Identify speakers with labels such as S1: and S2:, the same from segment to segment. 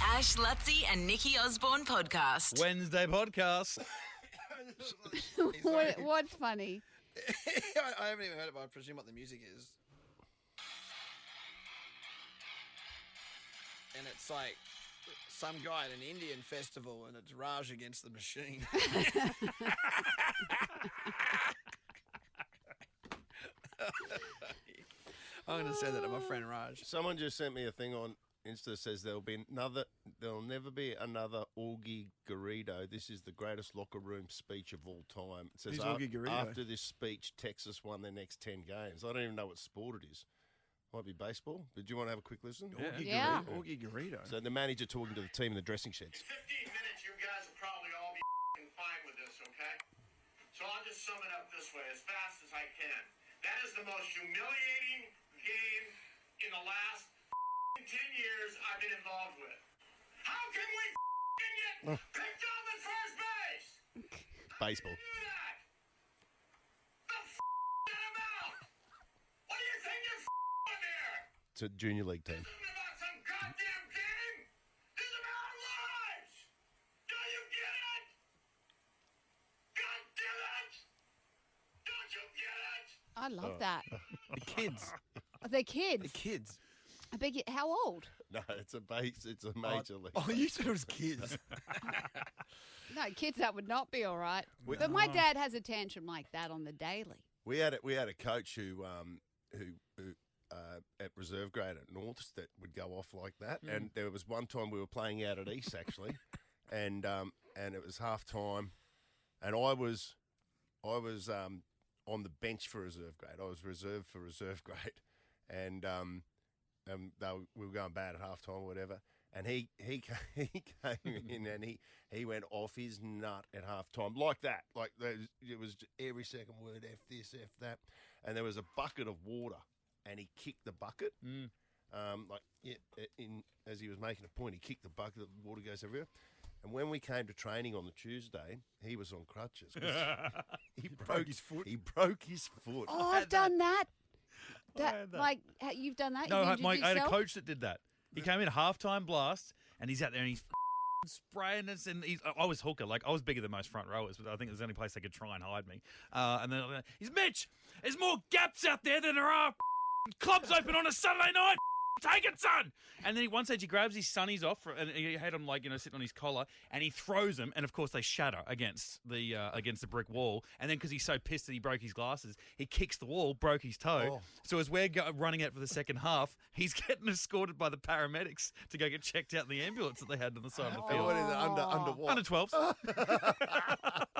S1: Ash, Lutzi and Nikki Osborne podcast.
S2: Wednesday podcast.
S3: What's funny?
S4: I haven't even heard it, but I presume what the music is. And it's like some guy at an Indian festival, and it's Raj Against the Machine. I'm going to say that to my friend Raj.
S5: Someone just sent me a thing on Insta that says there'll never be another Augie Garrido. This is the greatest locker room speech of all time. It says
S4: Who's Augie Garrido?
S5: After this speech, Texas won their next 10 games. I don't even know what sport it is. Might be baseball. But do you want to have a quick listen?
S3: Yeah.
S4: Augie Garrido.
S5: So the manager talking to the team in the dressing sheds.
S6: 15 minutes, you guys will probably all be fine with this, okay? So I'll just sum it up this way, as fast as I can. That is the most humiliating game in the last 10 years I've been involved with. How can we get picked up at first base?
S5: Baseball.
S6: How can you do that? The that about? What do you think you're here?
S5: It's a junior league team.
S6: This isn't about some goddamn game. This is about our lives. Do you get it? God damn it! Don't you get it?
S3: I love that.
S4: The kids.
S3: They're kids.
S4: The kids.
S3: I beg you, how old?
S5: No, it's a major league.
S4: Oh, you said it was kids.
S3: No, kids, that would not be all right. But my dad has a tantrum like that on the daily.
S5: We had a coach who at reserve grade at Norths that would go off like that. And there was one time we were playing out at East actually, and it was half time, and I was on the bench for reserve grade. I was reserved for reserve grade, and we were going bad at half time or whatever. And he came in and he went off his nut at half time like that. Like it was every second word, F this, F that. And there was a bucket of water and he kicked the bucket. As he was making a point, he kicked the bucket, the water goes everywhere. And when we came to training on the Tuesday, he was on crutches. He broke his foot. He broke his foot.
S3: Oh, I've done that.
S2: had that.
S3: Like, you've done that?
S2: No,
S3: You injured
S2: I had a
S3: yourself?
S2: coach that did that. He came in halftime blast, and he's out there and he's spraying us. And I was hooker, like I was bigger than most front rowers, but I think it was the only place they could try and hide me. And then he's Mitch. There's more gaps out there than there are clubs open on a Saturday night. Take it, son! And then one stage he grabs his sunnies off, and he had them sitting on his collar, and he throws them, and of course they shatter against the brick wall. And then because he's so pissed that he broke his glasses, he kicks the wall, broke his toe. So as we're running out for the second half, he's getting escorted by the paramedics to go get checked out in the ambulance that they had on the side of the
S5: And
S2: field.
S5: what is it, under what?
S2: Under 12s.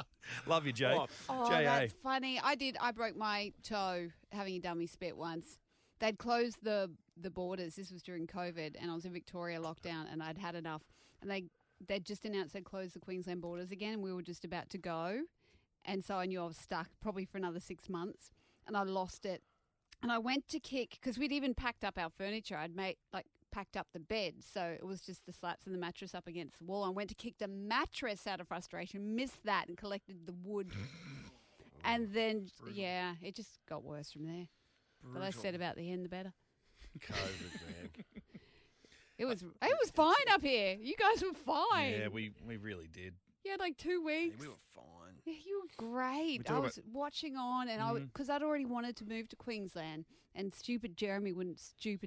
S2: Love you, Jay.
S3: Oh,
S2: J.A.
S3: that's funny. I broke my toe having a dummy spit once. They'd closed the borders. This was during COVID, and I was in Victoria lockdown, and I'd had enough. And they'd just announced they'd closed the Queensland borders again, and we were just about to go. And so I knew I was stuck probably for another 6 months, and I lost it. And I went to kick, because we'd even packed up our furniture. I'd packed up the bed, so it was just the slats and the mattress up against the wall. I went to kick the mattress out of frustration, missed that, and collected the wood. And then, yeah, it just got worse from there. The less said about the end, the better.
S5: COVID, man.
S3: It was fine up here. You guys were fine.
S2: Yeah, we really did.
S3: You had like 2 weeks.
S4: We were fine.
S3: Yeah, you were great. I was watching on, and because I'd already wanted to move to Queensland, and stupid Jeremy wouldn't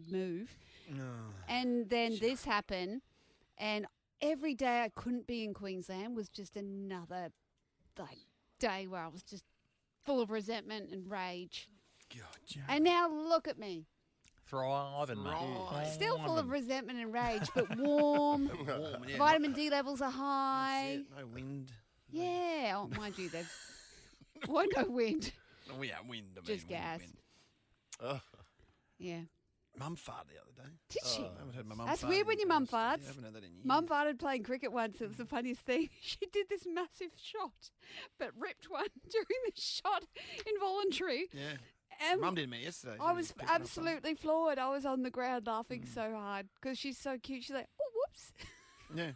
S3: move.
S4: No.
S3: And then this happened, and every day I couldn't be in Queensland was just another day where I was just full of resentment and rage.
S4: God, Jeremy.
S3: And now look at me.
S2: Thriving, mate.
S3: Still full of resentment and rage, but warm.
S4: Warm, yeah.
S3: Vitamin D levels are high.
S4: That's it. No wind.
S3: Yeah. Oh, mind you, there's no wind.
S4: Oh, yeah, wind. I mean,
S3: Just gas.
S4: wind.
S3: Yeah.
S4: Mum farted the other day.
S3: Did she?
S4: I haven't heard my mum
S3: That's
S4: fart
S3: weird
S4: in
S3: when your mum
S4: years. Yeah,
S3: farts.
S4: I haven't heard that in years.
S3: Mum farted playing cricket once. It was the funniest thing. She did this massive shot, but ripped one during the shot, involuntary.
S4: Yeah.
S3: And
S4: Mum did me yesterday.
S3: I was absolutely floored. I was on the ground laughing so hard because she's so cute. She's like, oh, whoops,
S4: Yeah.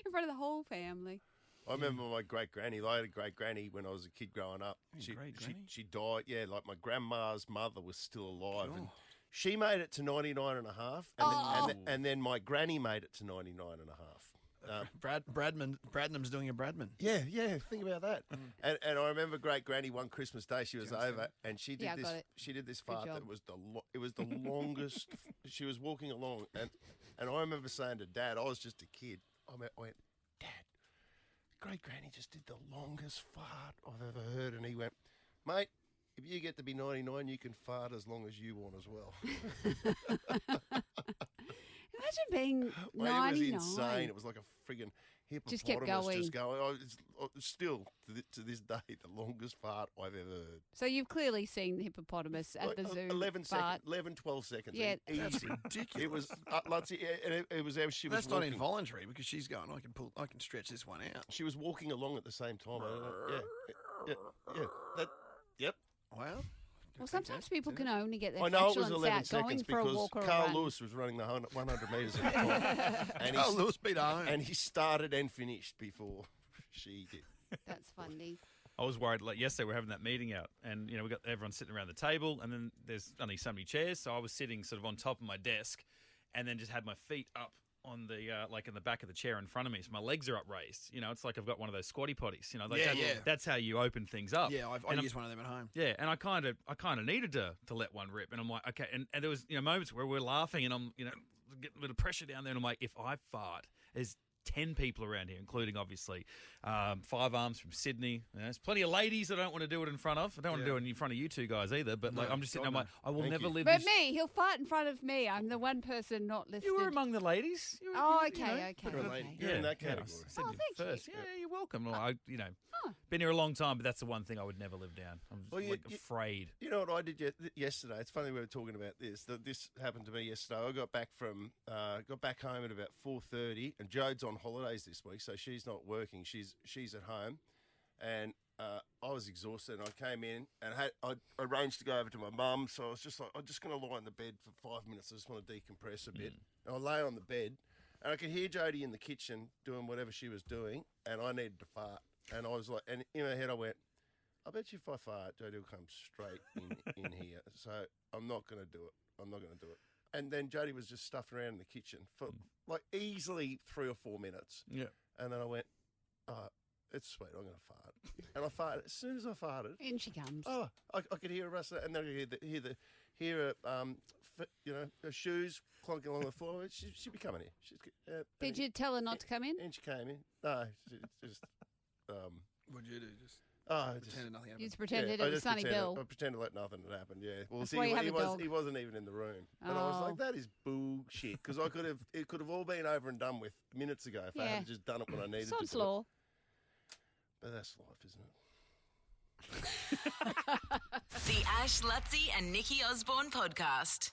S3: in front of the whole family.
S5: I remember my great granny. I had a great granny when I was a kid growing up.
S4: Great granny?
S5: She died. Yeah, like my grandma's mother was still alive, and She made it to 99 and a half, and then my granny made it to 99 and a half.
S4: Bradnam's doing a Bradman.
S5: Yeah, think about that. And I remember great granny one Christmas day, she was over and she did
S3: Yeah, I
S5: this.
S3: got it.
S5: She did this
S3: Good
S5: fart
S3: job.
S5: that was it was the longest. She was walking along, and I remember saying to Dad, I was just a kid. I went, Dad, great granny just did the longest fart I've ever heard, and he went, mate, if you get to be 99, you can fart as long as you want as well.
S3: Imagine being
S5: Well,
S3: 99.
S5: it was insane. It was like a friggin' hippopotamus
S3: Just kept going.
S5: Oh, it's still to this day the longest fart I've ever heard.
S3: So you've clearly seen the hippopotamus at
S5: Like,
S3: the zoo
S5: 11
S3: fart.
S5: seconds, 11, 12 seconds.
S3: Yeah.
S4: That's
S5: Easy.
S4: ridiculous.
S5: It was it was how she was
S4: That's not
S5: walking.
S4: involuntary because she's going. I can stretch this one out.
S5: She was walking along at the same time. I don't know. Yep.
S4: Wow.
S3: Well, sometimes people can only get their
S5: I know it was
S3: flatulence
S5: 11
S3: out going
S5: seconds
S3: for a
S5: because
S3: walk or a
S5: Carl
S3: run.
S5: Lewis was running the 100 metres at the time. And
S4: Oh, Lewis beat home.
S5: and he started and finished before she did.
S3: That's funny.
S2: I was worried. Like yesterday, we're having that meeting out, and we got everyone sitting around the table, and then there's only so many chairs, so I was sitting sort of on top of my desk, and then just had my feet up on the like in the back of the chair in front of me, so my legs are upraised. It's like I've got one of those squatty potties. Like
S4: Yeah,
S2: that,
S4: yeah.
S2: That's how you open things up.
S4: Yeah, I
S2: And
S4: use one of them at home.
S2: Yeah, and I kind of needed to let one rip, and I'm like, okay, and there was moments where we're laughing, and I'm getting a bit of pressure down there, and I'm like, if I fart, there's 10 people around here, including obviously 5 Arms from Sydney. There's plenty of ladies I don't want to do it in front of. I don't want to do it in front of you two guys either. But I'm just sitting there, I'm like, I will
S5: Thank
S2: never
S5: you.
S2: live
S3: But
S2: this.
S3: me, he'll fart in front of me. I'm the one person not listed.
S2: You were among the ladies. You were-
S3: Oh,
S2: you
S3: okay,
S2: know.
S3: okay,
S5: You're a
S3: okay.
S5: lady. You're in that
S2: Yeah, I
S5: category.
S2: said
S3: Oh,
S2: you
S3: thank you.
S2: first. Yeah, you're welcome. Well, been here a long time, but that's the one thing I would never live down. I'm just,
S5: Well,
S2: afraid.
S5: You know what I did yesterday? It's funny we were talking about this. This happened to me yesterday. I got back home at about 4:30, and Jode's on holidays this week, so she's not working. She's at home, and I was exhausted. And I came in and I arranged to go over to my mum, so I was just like, I'm just going to lie on the bed for 5 minutes. I just want to decompress a bit. And I lay on the bed, and I could hear Jodie in the kitchen doing whatever she was doing, and I needed to fart. And I was like, and in my head I went, I bet you if I fart, Jodie will come straight in here. So I'm not going to do it. I'm not going to do it. And then Jodie was just stuffing around in the kitchen for like easily 3 or 4 minutes.
S2: Yeah.
S5: And then I went, oh, it's sweet, I'm going to fart. And I farted. As soon as I farted,
S3: In she comes.
S5: oh, I could hear a rustle, and then I could hear her shoes clonking along the floor. She'd be coming here.
S3: Did you tell her not to come in?
S5: And she came in. No, she just...
S4: What'd you do? Just
S5: just
S4: pretended nothing
S3: You
S4: happened.
S3: just pretended
S5: I
S3: it was
S5: just
S3: Sunny
S5: pretended-
S3: Bill.
S5: I pretended like nothing had happened. Yeah. Well,
S3: That's
S5: see,
S3: why you have a dog.
S5: he wasn't even in the room, and I was
S3: Oh.
S5: like, that is bullshit. Because it could have all been over and done with minutes ago if I
S3: Yeah.
S5: had just done it when I needed
S3: Sod's
S5: to. do it.
S3: law.
S5: But that's life, isn't it?
S1: The Ash, Lutzi, and Nikki Osborne podcast.